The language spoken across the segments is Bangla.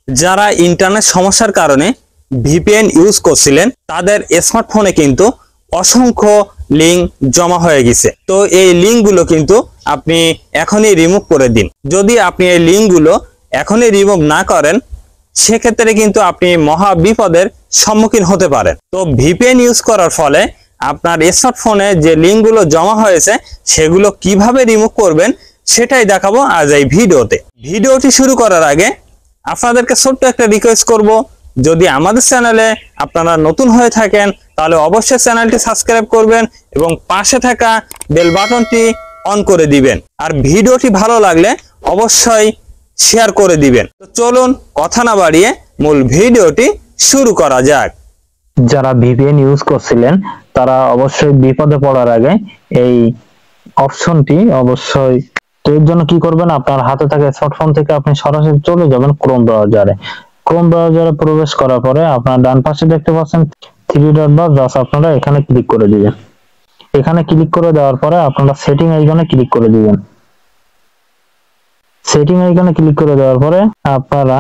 যারা ইন্টারনেট সমস্যার কারণে ভিপিএন ইউজ করছিলেন তাদের স্মার্টফোনে কিন্তু অসংখ্য লিঙ্ক জমা হয়ে গেছে। তো এই লিঙ্কগুলো কিন্তু আপনি এখনই রিমুভ করে দিন। যদি আপনি এই লিঙ্কগুলো এখনই রিমুভ না করেন সেক্ষেত্রে কিন্তু আপনি মহা বিপদের সম্মুখীন হতে পারেন। তো ভিপিএন ইউজ করার ফলে আপনার স্মার্টফোনে যে লিঙ্কগুলো জমা হয়েছে সেগুলো কিভাবে রিমুভ করবেন সেটাই দেখাবো আজ এই ভিডিওতে। ভিডিওটি শুরু করার আগে আপনাদেরকে ছোট্ট একটা রিকোয়েস্ট করব, যদি আমাদের চ্যানেলে আপনারা নতুন হয়ে থাকেন তাহলে অবশ্যই চ্যানেলটি সাবস্ক্রাইব করবেন এবং পাশে থাকা বেল বাটনটি অন করে দিবেন। আর ভিডিওটি ভালো লাগলে অবশ্যই শেয়ার করে দিবেন। তো চলুন কথা না বাড়িয়ে মূল ভিডিওটি শুরু করা যাক। যারা ভিপিএন ইউজ করছিলেন তারা অবশ্যই বিপদে পড়ার আগে এই অপশনটি অবশ্যই, তো এর জন্য কি করবেন, আপনার হাতে থাকা স্মার্টফোন থেকে আপনি সরাসরি চলে যাবেন ক্রোম ব্রাউজারে। ক্রোম ব্রাউজারে প্রবেশ করার পরে আপনার ডান পাশে দেখতে পাচ্ছেন থ্রি ডট বা জাস্ট আপনারা এখানে ক্লিক করে দিবেন। এখানে ক্লিক করে দেওয়ার পরে আপনারা সেটিং আইকনে ক্লিক করে দিবেন। সেটিং আইকনে ক্লিক করে দেওয়ার পরে আপনারা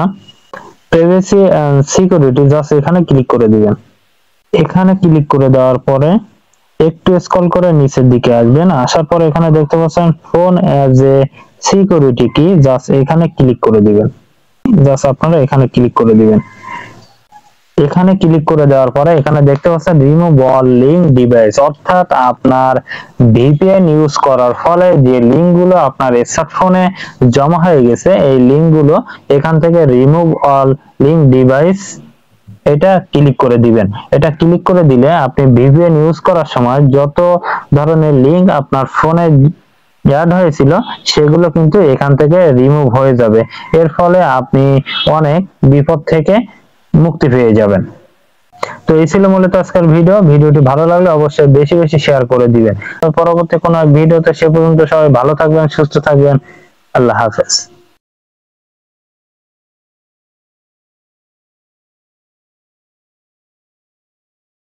প্রাইভেসি এন্ড সিকিউরিটি জাস্ট এখানে ক্লিক করে দিবেন। এখানে ক্লিক করে দেওয়ার পরে একটু স্ক্রল করে নিচের দিকে আসবেন। আসার পরে এখানে দেখতে পাচ্ছেন ফোন অ্যাজ এ সিকিউরিটি কি, জাস্ট এখানে ক্লিক করে দিবেন। জাস্ট আপনারা এখানে ক্লিক করে দিবেন। এখানে ক্লিক করে দেওয়ার পরে এখানে দেখতে পাচ্ছেন রিমুভ অল লিঙ্ক ডিভাইস, অর্থাৎ আপনার ভিপিএন ইউজ করার ফলে যে লিঙ্কগুলো আপনার স্মার্টফোনে জমা হয়ে গেছে এই লিঙ্কগুলো এখান থেকে রিমুভ অল লিঙ্ক ডিভাইস এটা ক্লিক করে দিবেন। এটা ক্লিক করে দিলে আপনি ভিপিএন ইউজ করার সময় যত ধরনের লিঙ্ক আপনার ফোনে অ্যাড হয়েছিল সেগুলো কিন্তু এখান থেকে রিমুভ হয়ে যাবে। এর ফলে আপনি অনেক বিপদ থেকে মুক্তি পেয়ে যাবেন। তো এই ছিল মূলত আজকের ভিডিওটি ভালো লাগলে অবশ্যই বেশি বেশি শেয়ার করে দিবেন। পরবর্তী কোনো ভিডিওতে সে পর্যন্ত সবাই ভালো থাকবেন, সুস্থ থাকবেন। আল্লাহ হাফেজ।